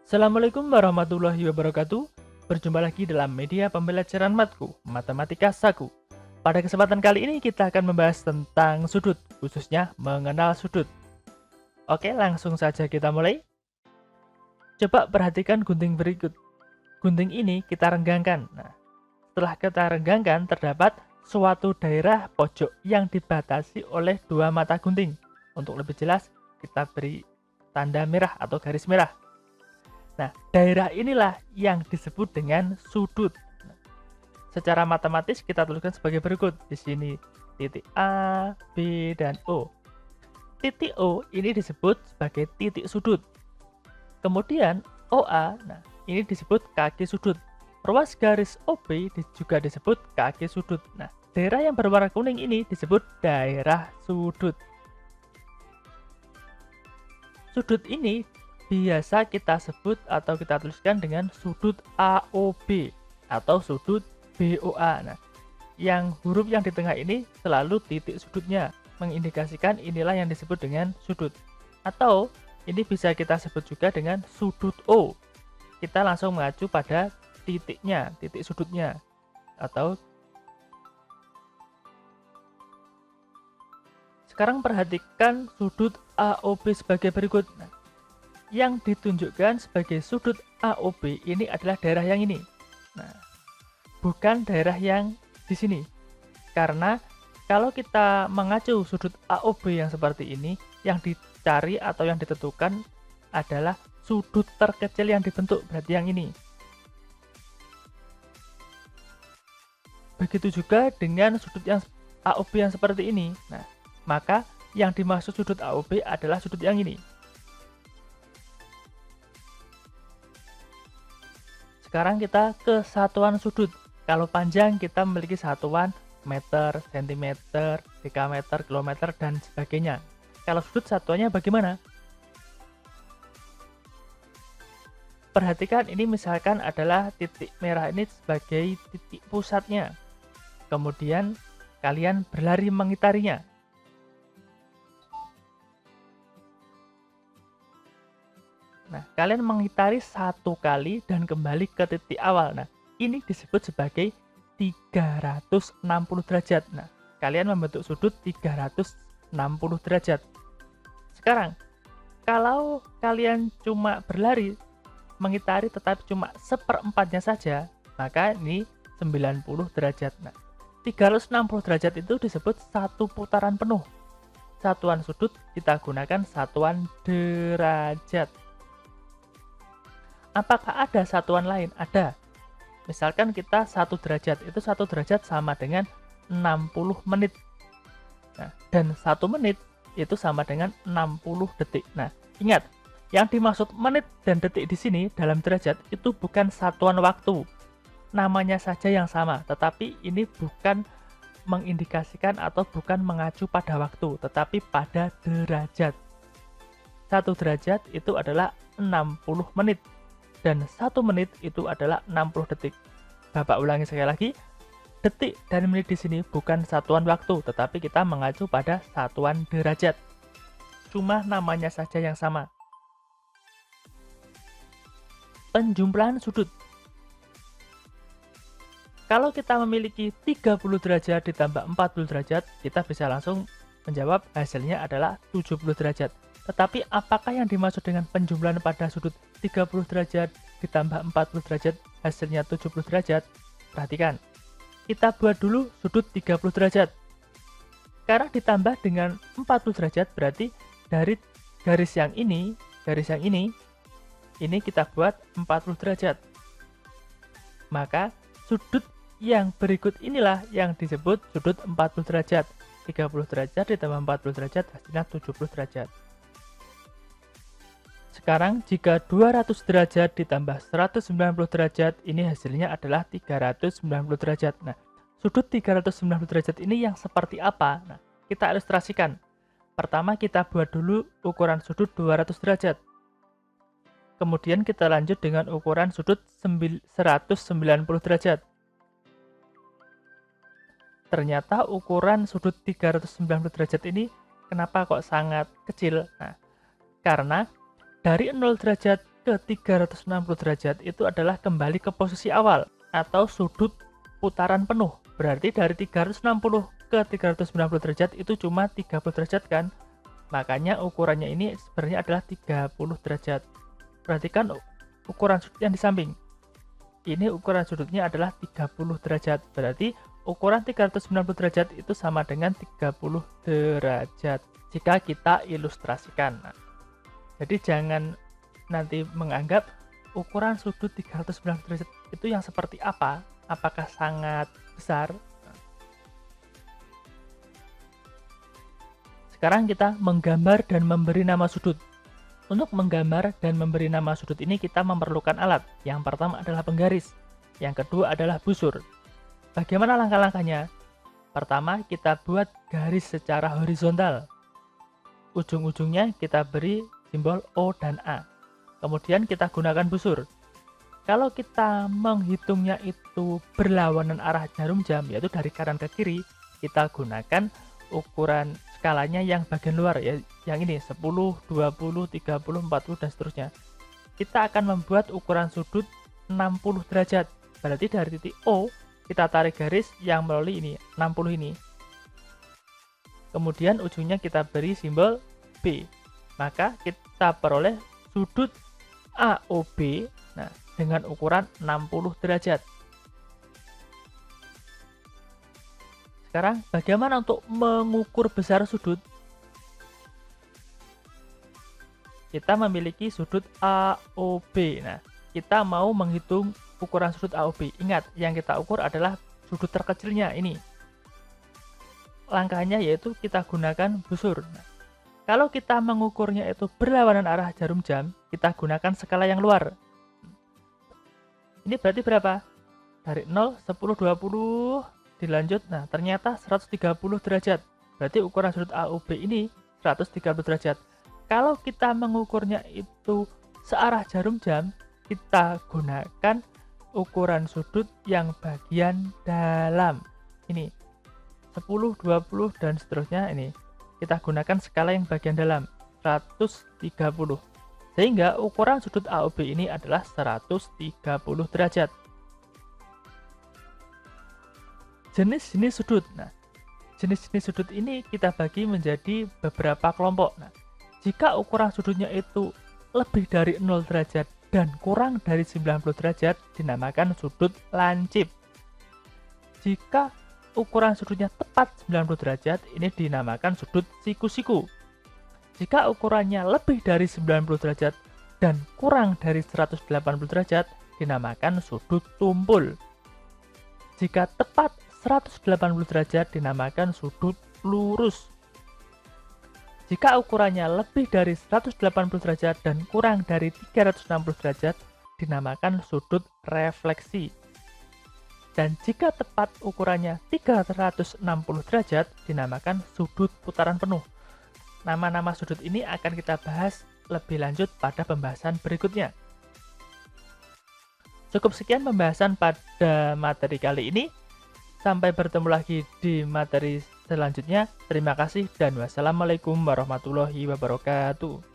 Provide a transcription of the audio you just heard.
Assalamualaikum warahmatullahi wabarakatuh. Berjumpa lagi dalam media pembelajaran matku, Matematika Saku. Pada kesempatan kali ini kita akan membahas tentang sudut, khususnya mengenal sudut. Oke, langsung saja kita mulai. Coba perhatikan gunting berikut. Gunting ini kita renggangkan. Nah, setelah kita renggangkan, terdapat suatu daerah pojok yang dibatasi oleh dua mata gunting. Untuk lebih jelas, kita beri tanda merah atau garis merah. Nah, daerah inilah yang disebut dengan sudut. Nah, secara matematis kita tuliskan sebagai berikut. Di sini titik A, B, dan O. Titik O ini disebut sebagai titik sudut. Kemudian OA, nah ini disebut kaki sudut. Ruas garis OB juga disebut kaki sudut. Nah, daerah yang berwarna kuning ini disebut daerah sudut. Sudut ini biasa kita sebut atau kita tuliskan dengan sudut AOB atau sudut BOA. Nah, yang huruf yang di tengah ini selalu titik sudutnya, mengindikasikan inilah yang disebut dengan sudut. Atau ini bisa kita sebut juga dengan sudut O. Kita langsung mengacu pada titiknya, titik sudutnya. Atau sekarang perhatikan sudut AOB sebagai berikut. Nah, yang ditunjukkan sebagai sudut AOB ini adalah daerah yang ini. Nah, bukan daerah yang di sini. Karena kalau kita mengacu sudut AOB yang seperti ini, yang dicari atau yang ditentukan adalah sudut terkecil yang dibentuk, berarti yang ini. Begitu juga dengan sudut yang AOB yang seperti ini. Nah, maka yang dimaksud sudut AOB adalah sudut yang ini. Sekarang kita ke satuan sudut. Kalau panjang kita memiliki satuan meter, sentimeter, dekameter, kilometer, dan sebagainya. Kalau sudut satuannya bagaimana? Perhatikan ini misalkan adalah titik merah ini sebagai titik pusatnya. Kemudian kalian berlari mengitarinya. Nah, kalian mengitari satu kali dan kembali ke titik awal. Nah, ini disebut sebagai 360 derajat. Nah, kalian membentuk sudut 360 derajat. Sekarang, kalau kalian cuma berlari, mengitari tetapi cuma seperempatnya saja, maka ini 90 derajat. Nah, 360 derajat itu disebut satu putaran penuh. Satuan sudut kita gunakan satuan derajat. Apakah ada satuan lain? Ada. Misalkan kita 1 derajat, itu 1 derajat sama dengan 60 menit. Nah, dan 1 menit itu sama dengan 60 detik. Nah, ingat, yang dimaksud menit dan detik di sini dalam derajat itu bukan satuan waktu. Namanya saja yang sama, tetapi ini bukan mengindikasikan atau bukan mengacu pada waktu, tetapi pada derajat. 1 derajat itu adalah 60 menit. Dan 1 menit itu adalah 60 detik. Bapak ulangi sekali lagi, detik dan menit di sini bukan satuan waktu, tetapi kita mengacu pada satuan derajat. Cuma namanya saja yang sama. Penjumlahan sudut. Kalau kita memiliki 30 derajat ditambah 40 derajat, kita bisa langsung menjawab hasilnya adalah 70 derajat. Tetapi apakah yang dimaksud dengan penjumlahan pada sudut 30 derajat ditambah 40 derajat hasilnya 70 derajat? Perhatikan, kita buat dulu sudut 30 derajat. Karena ditambah dengan 40 derajat berarti dari garis yang ini kita buat 40 derajat. Maka sudut yang berikut inilah yang disebut sudut 40 derajat. 30 derajat ditambah 40 derajat hasilnya 70 derajat. Sekarang jika 200 derajat ditambah 190 derajat, ini hasilnya adalah 390 derajat. Nah, sudut 390 derajat ini yang seperti apa? Nah, kita ilustrasikan. Pertama kita buat dulu ukuran sudut 200 derajat. Kemudian kita lanjut dengan ukuran sudut 190 derajat. Ternyata ukuran sudut 390 derajat ini kenapa kok sangat kecil? Nah, karena dari 0 derajat ke 360 derajat itu adalah kembali ke posisi awal atau sudut putaran penuh. Berarti dari 360 ke 390 derajat itu cuma 30 derajat kan? Makanya ukurannya ini sebenarnya adalah 30 derajat. Perhatikan ukuran sudut yang di samping. Ini ukuran sudutnya adalah 30 derajat. Berarti ukuran 390 derajat itu sama dengan 30 derajat jika kita ilustrasikan. Nah, jadi jangan nanti menganggap ukuran sudut 390 derajat itu yang seperti apa? Apakah sangat besar? Sekarang kita menggambar dan memberi nama sudut. Untuk menggambar dan memberi nama sudut ini kita memerlukan alat. Yang pertama adalah penggaris. Yang kedua adalah busur. Bagaimana langkah-langkahnya? Pertama, kita buat garis secara horizontal. Ujung-ujungnya kita beri simbol O dan A. Kemudian kita gunakan busur. Kalau kita menghitungnya itu berlawanan arah jarum jam, yaitu dari kanan ke kiri, kita gunakan ukuran skalanya yang bagian luar, ya, yang ini 10, 20, 30, 40, dan seterusnya. Kita akan membuat ukuran sudut 60 derajat. Berarti dari titik O, kita tarik garis yang melalui ini, 60 ini. Kemudian ujungnya kita beri simbol B. Maka kita peroleh sudut AOB, nah, dengan ukuran 60 derajat. Sekarang bagaimana untuk mengukur besar sudut? Kita memiliki sudut AOB. Nah, kita mau menghitung ukuran sudut AOB. Ingat, yang kita ukur adalah sudut terkecilnya ini. Langkahnya yaitu kita gunakan busur. Nah, kalau kita mengukurnya itu berlawanan arah jarum jam, kita gunakan skala yang luar. Ini berarti berapa? Dari 0, 10, 20, dilanjut. Nah, ternyata 130 derajat. Berarti ukuran sudut AOB ini 130 derajat. Kalau kita mengukurnya itu searah jarum jam, kita gunakan ukuran sudut yang bagian dalam. Ini 10, 20, dan seterusnya ini. Kita gunakan skala yang bagian dalam, 130. Sehingga ukuran sudut AOB ini adalah 130 derajat. Jenis-jenis sudut. Nah, jenis-jenis sudut ini kita bagi menjadi beberapa kelompok. Nah, jika ukuran sudutnya itu lebih dari 0 derajat dan kurang dari 90 derajat, dinamakan sudut lancip. Jika ukuran sudutnya tepat 90 derajat, ini dinamakan sudut siku-siku. Jika ukurannya lebih dari 90 derajat dan kurang dari 180 derajat, dinamakan sudut tumpul. Jika tepat 180 derajat, dinamakan sudut lurus. Jika ukurannya lebih dari 180 derajat dan kurang dari 360 derajat, dinamakan sudut refleksi. Dan jika tepat ukurannya 360 derajat, dinamakan sudut putaran penuh. Nama-nama sudut ini akan kita bahas lebih lanjut pada pembahasan berikutnya. Cukup sekian pembahasan pada materi kali ini. Sampai bertemu lagi di materi selanjutnya. Terima kasih dan wassalamualaikum warahmatullahi wabarakatuh.